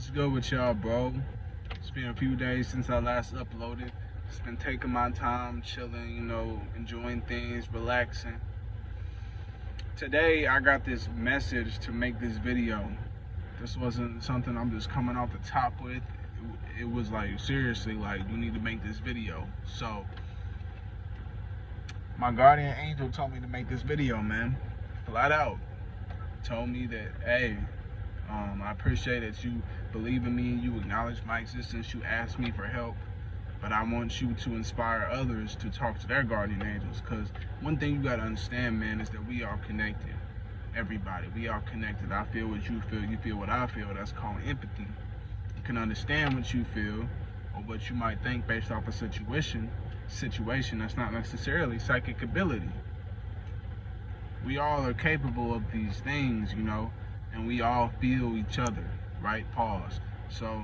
What's good with y'all, bro? It's been a few days since I last uploaded. Just been taking my time, chilling, enjoying things, relaxing. Today, I got this message to make this video. This wasn't something I'm just coming off the top with. It was like, seriously, like, you need to make this video. So, my guardian angel told me to make this video, man. Flat out. Told me that, hey, I appreciate that you believe in me, you acknowledge my existence, you ask me for help, but I want you to inspire others to talk to their guardian angels. Because one thing you got to understand, man, is that we are connected. Everybody, we are connected. I feel what you feel what I feel. That's called empathy. You can understand what you feel or what you might think based off a situation. That's not necessarily psychic ability. We all are capable of these things, and we all feel each other, right? Pause. So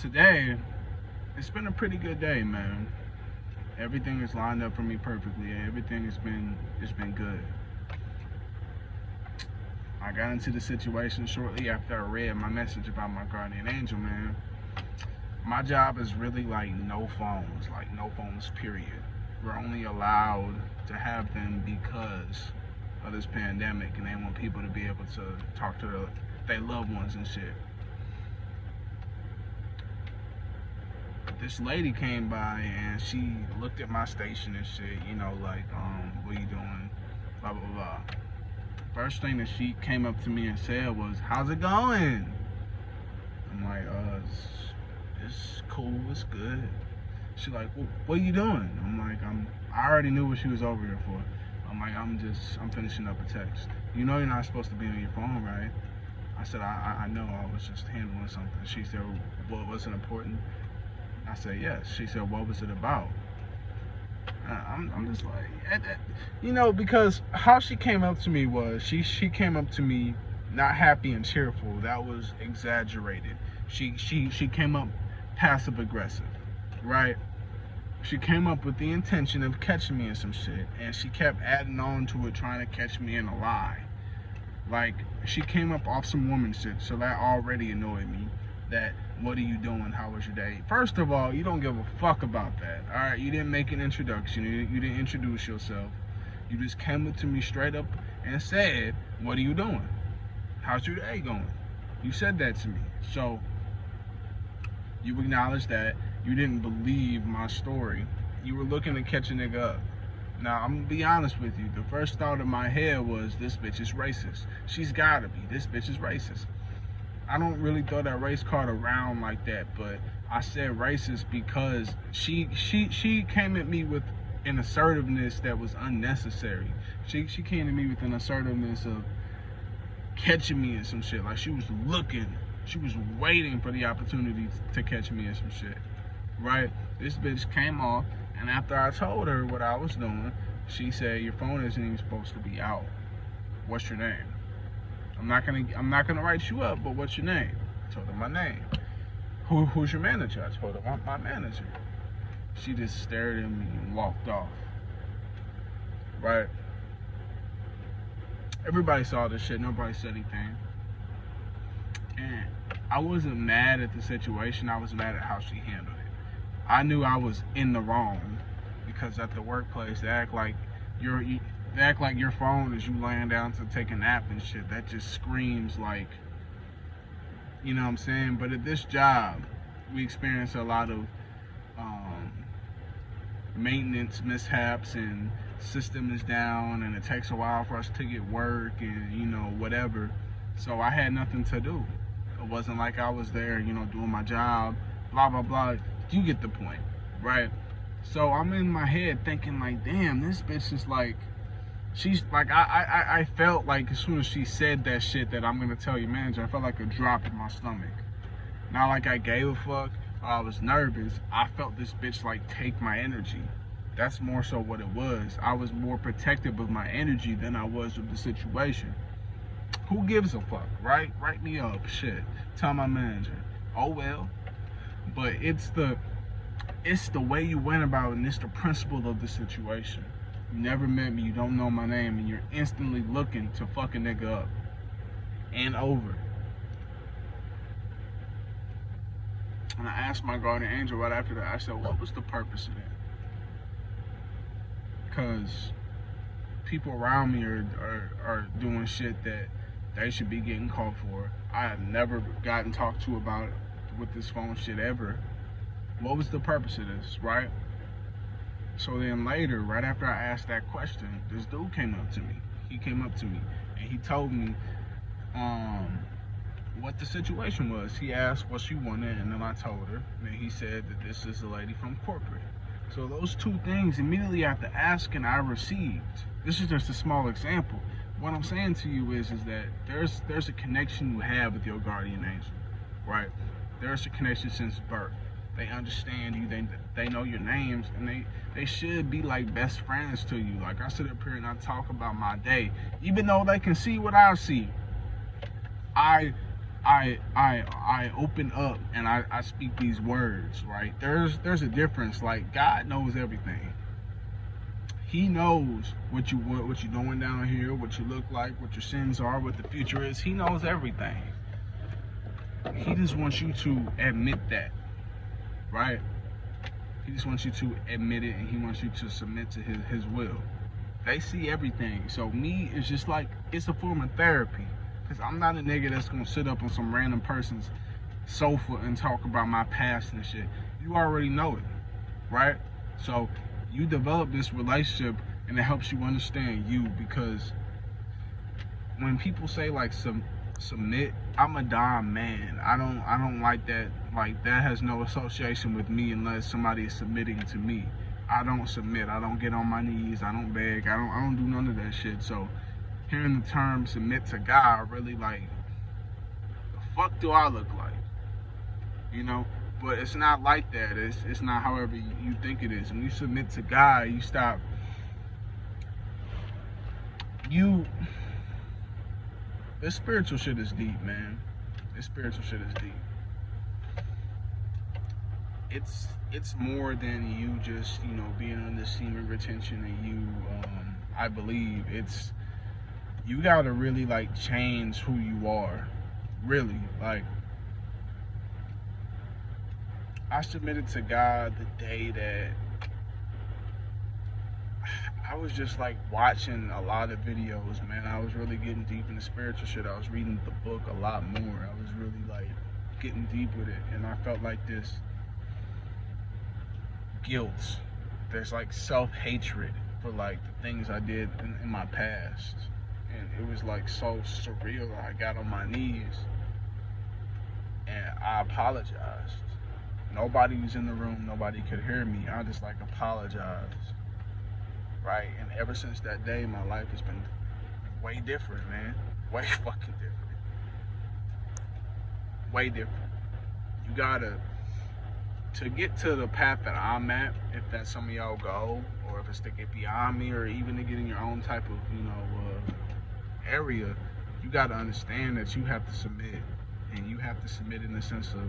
today, it's been a pretty good day, man. Everything is lined up for me perfectly. Everything it's been good. I got into the situation shortly after I read my message about my guardian angel, man. My job is really like no phones period. We're only allowed to have them because of this pandemic, and they want people to be able to talk to their loved ones and shit. This lady came by and she looked at my station and shit, what you doing, blah, blah, blah. First thing that she came up to me and said was, how's it going? I'm like, it's cool, it's good. She like, well, what are you doing? I'm like, I already knew what she was over here for. I'm like, I'm finishing up a text. You know you're not supposed to be on your phone, right? I said, I know, I was just handling something. She said, well, was it important? I said, yes. She said, what was it about? I'm just like, because how she came up to me was, she came up to me not happy and cheerful. That was exaggerated. She came up passive aggressive, right? She came up with the intention of catching me in some shit, and she kept adding on to it, trying to catch me in a lie. Like, she came up off some woman shit, so that already annoyed me. That, what are you doing? How was your day? First of all, you don't give a fuck about that, alright? You didn't make an introduction. You didn't introduce yourself. You just came up to me straight up and said, what are you doing? How's your day going? You said that to me. So, you acknowledge that. You didn't believe my story. You were looking to catch a nigga up. Now, I'm gonna be honest with you. The first thought in my head was, this bitch is racist. She's gotta be. This bitch is racist. I don't really throw that race card around like that, but I said racist because she came at me with an assertiveness that was unnecessary. She came to me with an assertiveness of catching me in some shit. Like, she was waiting for the opportunity to catch me in some shit. Right? This bitch came off, and after I told her what I was doing, she said, your phone isn't even supposed to be out. What's your name? I'm not gonna write you up, but what's your name? I told her my name. Who's your manager? I told her my manager. She just stared at me and walked off. Right? Everybody saw this shit. Nobody said anything. And I wasn't mad at the situation. I was mad at how she handled it. I knew I was in the wrong because at the workplace they act like your phone is you laying down to take a nap and shit. That just screams like, you know what I'm saying? But at this job, we experience a lot of maintenance mishaps, and system is down, and it takes a while for us to get work and whatever. So I had nothing to do. It wasn't like I was there, doing my job, blah blah blah. You get the point, right? So I'm in my head thinking like, damn, this bitch is like, she's like, I felt like as soon as she said that shit that I'm gonna tell your manager, I felt like a drop in my stomach. Not like I gave a fuck or I was nervous. I felt this bitch like take my energy. That's more so what it was. I was more protective of my energy than I was of the situation. Who gives a fuck, right? Write me up, shit. Tell my manager. Oh well. But it's the way you went about it, and it's the principle of the situation. You never met me, you don't know my name, and you're instantly looking to fuck a nigga up and over. And I asked my guardian angel right after that, I said, what was the purpose of that? Because people around me are doing shit that they should be getting called for. I have never gotten talked to about it with this phone shit ever. What was the purpose of this, right? So then later, right after I asked that question, this dude came up to me. He came up to me and he told me what the situation was. He asked what she wanted, and then I told her. And then he said that this is a lady from corporate. So those two things, immediately after asking, I received. This is just a small example. What I'm saying to you is that there's a connection you have with your guardian angel, right? There's a connection since birth. They understand you. They know your names, and they should be like best friends to you. Like I sit up here and I talk about my day, even though they can see what I see. I open up and I speak these words, right? There's a difference. Like God knows everything. He knows what you're doing down here, what you look like, what your sins are, what the future is. He knows everything. He just wants you to admit that, right? He just wants you to admit it, and he wants you to submit to his will. They see everything. So me, it's just like, it's a form of therapy. Because I'm not a nigga that's going to sit up on some random person's sofa and talk about my past and shit. You already know it, right? So you develop this relationship, and it helps you understand you. Because when people say like submit, I'm a dumb man. I don't like that. Like that has no association with me unless somebody is submitting to me. I don't submit. I don't get on my knees. I don't beg. I don't do none of that shit. So hearing the term submit to God, really like, the fuck do I look like? You know? But it's not like that. It's not however you think it is. When you submit to God, you stop. This spiritual shit is deep, man. This spiritual shit is deep. It's more than you just, being under semen retention and you, I believe you gotta really like change who you are. Really. Like, I submitted to God the day that I was just like watching a lot of videos, man. I was really getting deep in the spiritual shit. I was reading the book a lot more. I was really like getting deep with it, and I felt like this guilt. There's like self-hatred for like the things I did in my past. And it was like so surreal. I got on my knees and I apologized. Nobody was in the room, nobody could hear me. I just like apologized. Right? And ever since that day, my life has been way different, man. Way fucking different. Way different. You gotta, to get to the path that I'm at, if that's some of y'all go, or if it's to get beyond me, or even to get in your own type of, area, you gotta understand that you have to submit. And you have to submit in the sense of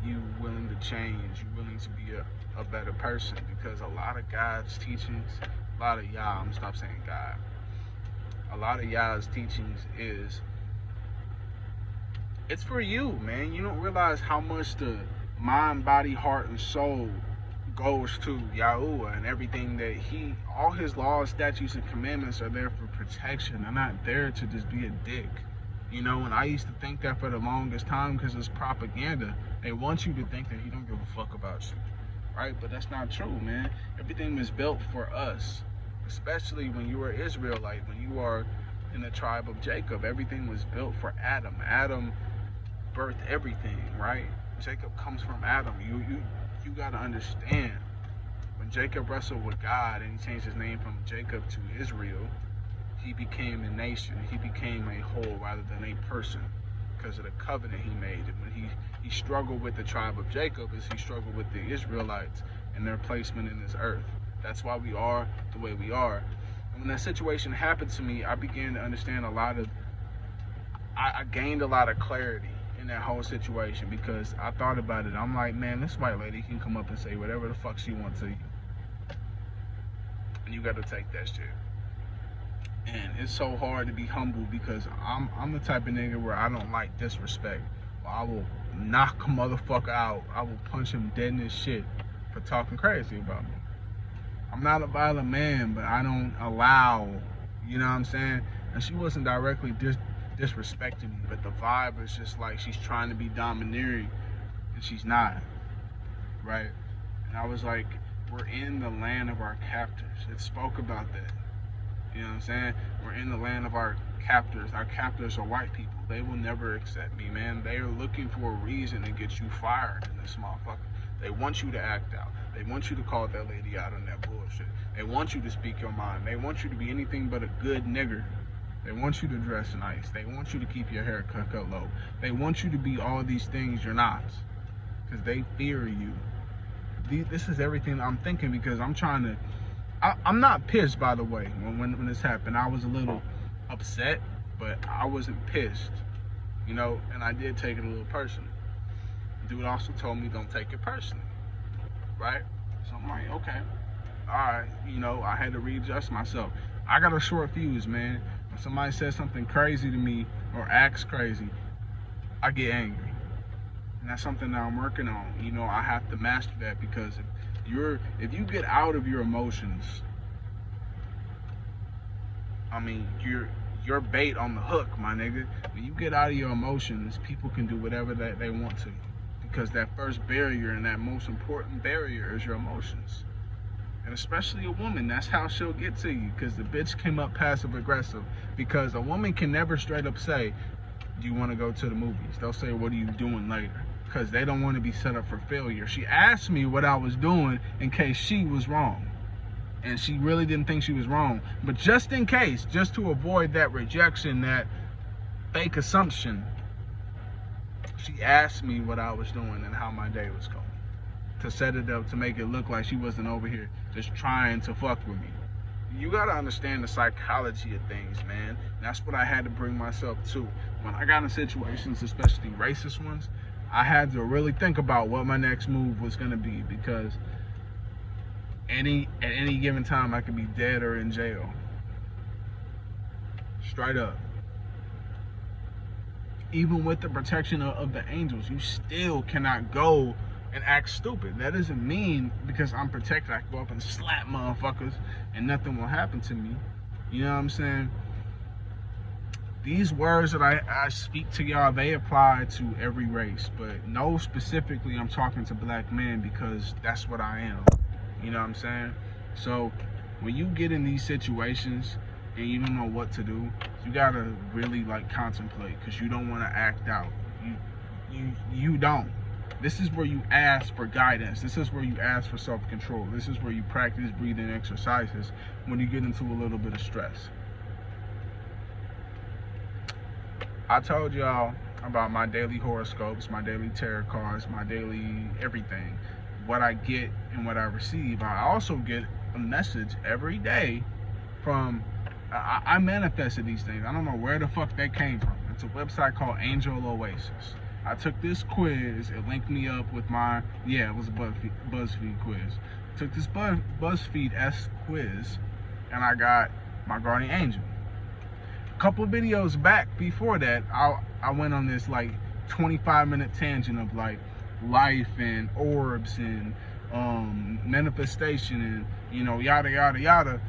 you willing to change, you willing to be a better person. Because a lot of God's teachings, a lot of y'all, I'm gonna stop saying God, a lot of y'all's teachings it's for you, man. You don't realize how much the mind, body, heart, and soul goes to Yahuwah, and everything that all his laws, statutes, and commandments are there for protection. They're not there to just be a dick. And I used to think that for the longest time because it's propaganda. They want you to think that he don't give a fuck about you, right? But that's not true, man. Everything was built for us, especially when you were Israelite, when you are in the tribe of Jacob. Everything was built for Adam. Adam birthed everything, right? Jacob comes from Adam. You gotta understand, when Jacob wrestled with God and he changed his name from Jacob to Israel, he became a nation. He became a whole rather than a person because of the covenant he made. And when he struggled with the tribe of Jacob, as he struggled with the Israelites and their placement in this earth. That's why we are the way we are. And when that situation happened to me, I began to understand I gained a lot of clarity in that whole situation, because I thought about it. I'm like, man, this white lady can come up and say whatever the fuck she wants to you. And you got to take that shit. And it's so hard to be humble because I'm the type of nigga where I don't like disrespect. I will knock a motherfucker out. I will punch him dead in his shit for talking crazy about me. I'm not a violent man, but I don't allow, you know what I'm saying? And she wasn't directly disrespecting me, but the vibe is just like she's trying to be domineering, and she's not, right? And I was like, we're in the land of our captors. It spoke about that. You know what I'm saying? We're in the land of our captors. Our captors are white people. They will never accept me, man. They are looking for a reason to get you fired in this motherfucker. They want you to act out. They want you to call that lady out on that bullshit. They want you to speak your mind. They want you to be anything but a good nigger. They want you to dress nice. They want you to keep your hair cut low. They want you to be all these things you're not. Because they fear you. This is everything I'm thinking, because I'm trying to... I'm not pissed, by the way, when this happened. I was a little upset, but I wasn't pissed, you know, and I did take it a little personal. Dude also told me don't take it personally, right? So I'm like, okay, all right, you know, I had to readjust myself. I got a short fuse, man. When somebody says something crazy to me or acts crazy, I get angry. And that's something that I'm working on. You know, I have to master that, because if you get out of your emotions, I mean, you're bait on the hook, my nigga. When you get out of your emotions, people can do whatever that they want to, because that first barrier and that most important barrier is your emotions. And especially a woman, that's how she'll get to you, because the bitch came up passive aggressive. Because a woman can never straight up say, do you want to go to the movies? They'll say, what are you doing later? Because they don't want to be set up for failure. She asked me what I was doing in case she was wrong. And she really didn't think she was wrong. But just in case, just to avoid that rejection, that fake assumption, she asked me what I was doing and how my day was going. To set it up, to make it look like she wasn't over here just trying to fuck with me. You gotta understand the psychology of things, man. That's what I had to bring myself to. When I got in situations, especially racist ones, I had to really think about what my next move was gonna be, because at any given time I could be dead or in jail. Straight up. Even with the protection of the angels, you still cannot go and act stupid. That doesn't mean because I'm protected I can go up and slap motherfuckers and nothing will happen to me. You know what I'm saying? These words that I speak to y'all, they apply to every race, but no, specifically I'm talking to black men, because that's what I am. You know what I'm saying? So when you get in these situations and you don't know what to do, you gotta really like contemplate, because you don't want to act out. You don't. This is where you ask for guidance. This is where you ask for self-control. This is where you practice breathing exercises when you get into a little bit of stress. I told y'all about my daily horoscopes, my daily tarot cards, my daily everything. What I get and what I receive. I also get a message every day from, I manifested these things. I don't know where the fuck they came from. It's a website called Angel Oasis. I took this quiz. It linked me up with my, it was a BuzzFeed quiz. Took this BuzzFeed quiz, and I got my guardian angel. A couple videos back before that, I went on this like 25-minute tangent of like life and orbs and manifestation and, you know, yada yada yada.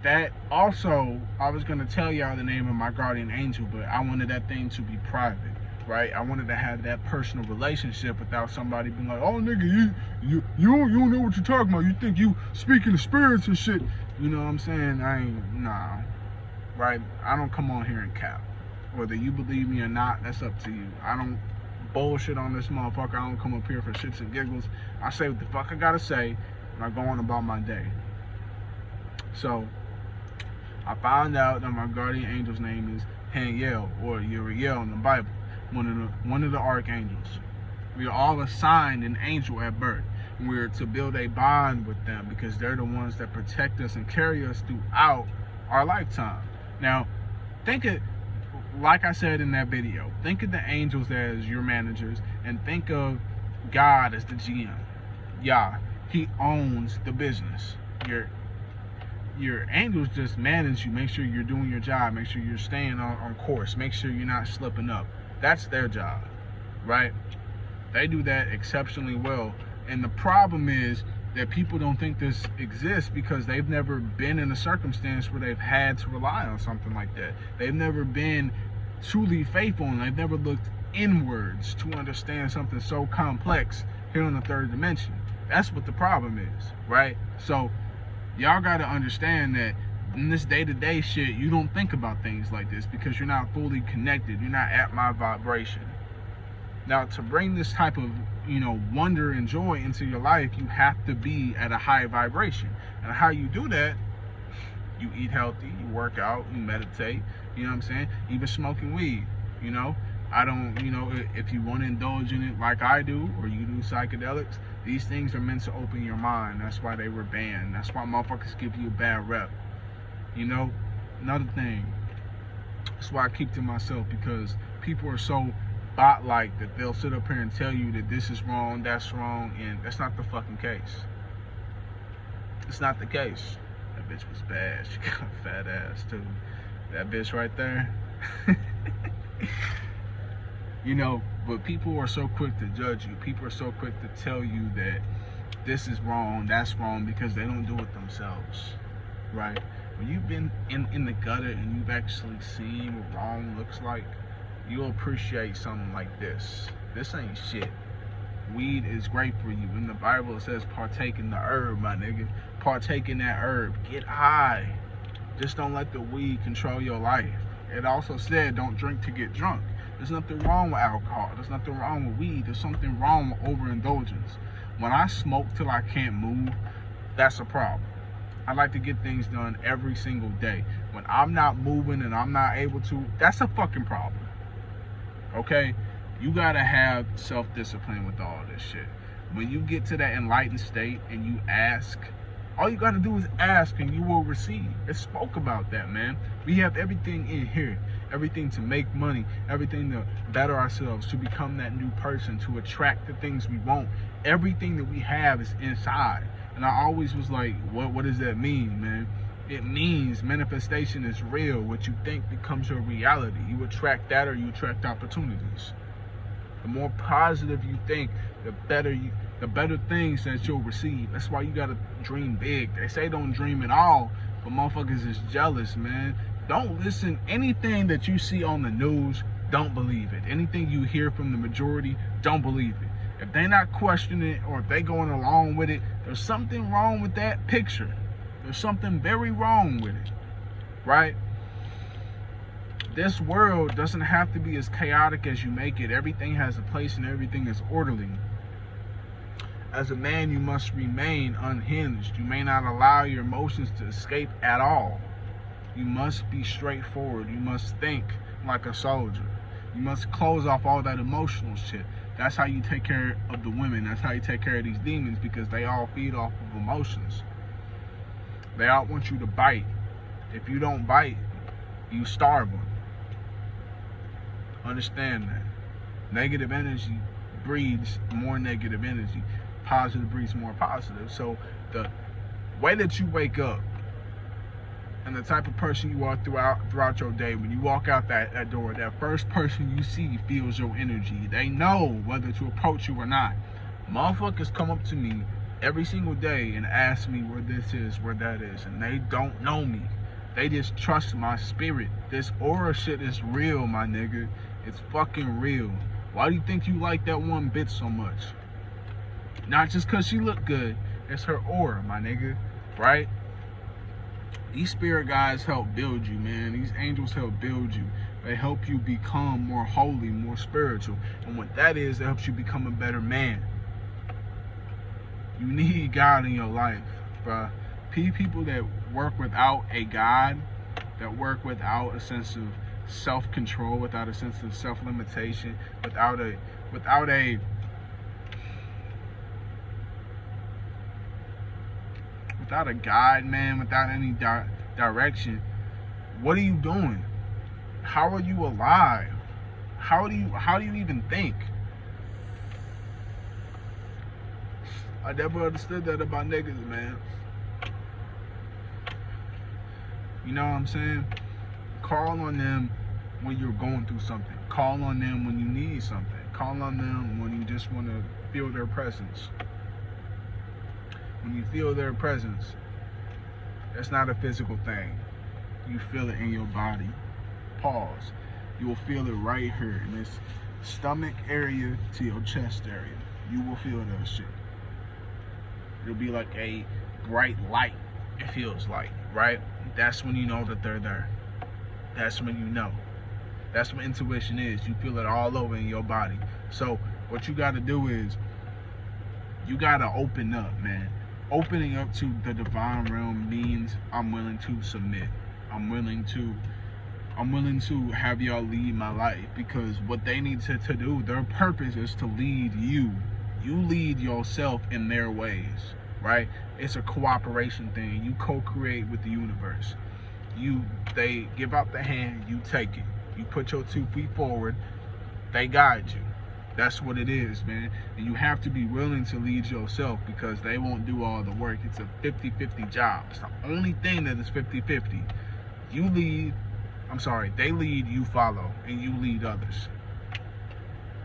That also, I was gonna tell y'all the name of my guardian angel, but I wanted that thing to be private, right? I wanted to have that personal relationship without somebody being like, oh nigga, you don't know what you're talking about. You think you speaking to spirits and shit. You know what I'm saying? Nah. Right? I don't come on here and cap. Whether you believe me or not, that's up to you. I don't bullshit on this motherfucker. I don't come up here for shits and giggles. I say what the fuck I gotta say, and I go on about my day. So, I found out that my guardian angel's name is Haniel, or Uriel in the Bible, one of the archangels. We are all assigned an angel at birth. We're to build a bond with them, because they're the ones that protect us and carry us throughout our lifetime. Now, think of, like I said in that video, think of the angels as your managers, and think of God as the GM. Yeah, he owns the business. Your angels just manage you, make sure you're doing your job, make sure you're staying on course, make sure you're not slipping up. That's their job. right? They do that exceptionally well. And the problem is that people don't think this exists because they've never been in a circumstance where they've had to rely on something like that. They've never been truly faithful, and they've never looked inwards to understand something so complex here on the third dimension. That's what the problem is, right? So y'all got to understand that in this day-to-day shit, you don't think about things like this because you're not fully connected. You're not at my vibration. Now, to bring this type of, wonder and joy into your life, you have to be at a high vibration. And how you do that, you eat healthy, you work out, you meditate, you know what I'm saying? Even smoking weed, I don't, if you want to indulge in it like I do, or you do psychedelics, these things are meant to open your mind. That's why they were banned. That's why motherfuckers give you a bad rep. Another thing, that's why I keep to myself, because people are so bot-like that they'll sit up here and tell you that this is wrong, that's wrong, and that's not the fucking case. It's not the case. That bitch was bad. She got a fat ass too. That bitch right there. But people are so quick to judge you. People are so quick to tell you that this is wrong, that's wrong, because they don't do it themselves, right? When you've been in the gutter and you've actually seen what wrong looks like, you'll appreciate something like this. This ain't shit. Weed is great for you. In the Bible, it says partake in the herb, my nigga. Partake in that herb. Get high. Just don't let the weed control your life. It also said don't drink to get drunk. There's nothing wrong with alcohol. There's nothing wrong with weed. There's something wrong with overindulgence. When I smoke till I can't move, that's a problem. I like to get things done every single day. When I'm not moving and I'm not able to, that's a fucking problem. Okay? You gotta have self-discipline with all this shit. When you get to that enlightened state and you ask, all you gotta do is ask and you will receive. It spoke about that, man. We have everything in here. Everything to make money, everything to better ourselves, to become that new person, to attract the things we want. Everything that we have is inside. And I always was like, what does that mean, man? It means manifestation is real. What you think becomes your reality. You attract that, or you attract opportunities. The more positive you think, the better things that you'll receive. That's why you gotta dream big. They say don't dream at all, but motherfuckers is jealous, man. Don't listen. Anything that you see on the news, don't believe it. Anything you hear from the majority, don't believe it. If they're not questioning it, or if they're going along with it, there's something wrong with that picture. There's something very wrong with it, right? This world doesn't have to be as chaotic as you make it. Everything has a place and everything is orderly. As a man, you must remain unhinged. You may not allow your emotions to escape at all. You must be straightforward. You must think like a soldier. You must close off all that emotional shit. That's how you take care of the women. That's how you take care of these demons, because they all feed off of emotions. They all want you to bite. If you don't bite, you starve them. Understand that. Negative energy breeds more negative energy. Positive breeds more positive. So the way that you wake up and the type of person you are throughout your day, when you walk out that door, that first person you see feels your energy. They know whether to approach you or not. Motherfuckers come up to me every single day and ask me where this is, where that is, and they don't know me. They just trust my spirit. This aura shit is real, my nigga. It's fucking real. Why do you think you like that one bitch so much? Not just because she look good. It's her aura, my nigga. Right? These spirit guides help build you, man. These angels help build you. They help you become more holy, more spiritual. And what that is, it helps you become a better man. You need God in your life, bruh. People that work without a God, that work without a sense of self-control, without a sense of self-limitation, without a guide, man, without any direction, what are you doing? How are you alive? How do you even think? I never understood that about niggas, man. You know what I'm saying? Call on them when you're going through something. Call on them when you need something. Call on them when you just want to feel their presence. When you feel their presence, it's not a physical thing. You feel it in your body. Pause. You will feel it right here in this stomach area to your chest area. You will feel that shit. It'll be like a bright light. It feels like, right? That's when you know that they're there. That's when you know. That's what intuition is. You feel it all over in your body. So what you got to do is you got to open up, man. Opening up to the divine realm means I'm willing to submit. I'm willing to have y'all lead my life, because what they need to do, their purpose is to lead you. You lead yourself in their ways, right? It's a cooperation thing. You co-create with the universe. They give out the hand, you take it. You put your 2 feet forward, they guide you. That's what it is, man. And you have to be willing to lead yourself, because they won't do all the work. It's a 50-50 job. It's the only thing that is 50-50. They lead, you follow, and you lead others.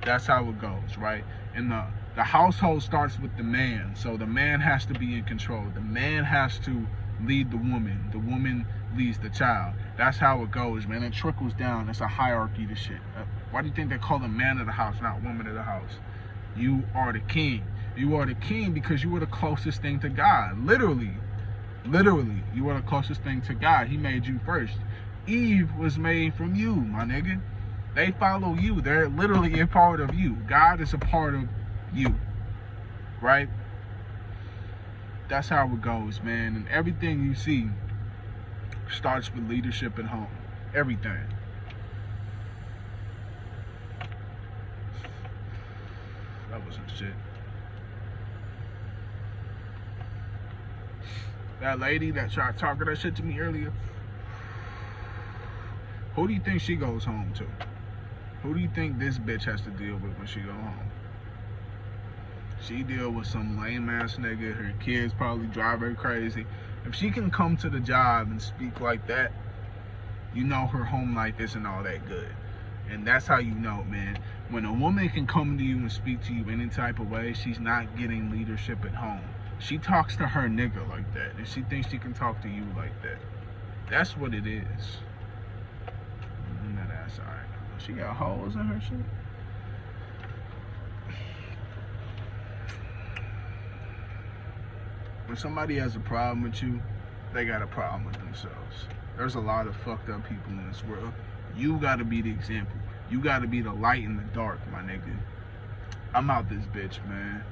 That's how it goes, right? And the household starts with the man. So the man has to be in control. The man has to lead the woman. The woman leads the child. That's how it goes, man. It trickles down. It's a hierarchy to shit. Why do you think they call the man of the house, not woman of the house? You are the king. You are the king because you are the closest thing to God. Literally, you are the closest thing to God. He made you first. Eve was made from you, my nigga. They follow you. They're literally a part of you. God is a part of you, right? That's how it goes, man. And everything you see starts with leadership at home. Everything. That wasn't shit. That lady that tried talking that shit to me earlier, who do you think she goes home to? Who do you think this bitch has to deal with when she go home? She deal with some lame ass nigga. Her kids probably drive her crazy. If she can come to the job and speak like that, you know her home life isn't all that good. And that's how you know, man. When a woman can come to you and speak to you any type of way, she's not getting leadership at home. She talks to her nigga like that, and she thinks she can talk to you like that. That's what it is. That ass, all right. She got holes in her shit. When somebody has a problem with you, they got a problem with themselves. There's a lot of fucked up people in this world. You gotta be the example. You gotta be the light in the dark, my nigga. I'm out this bitch, man.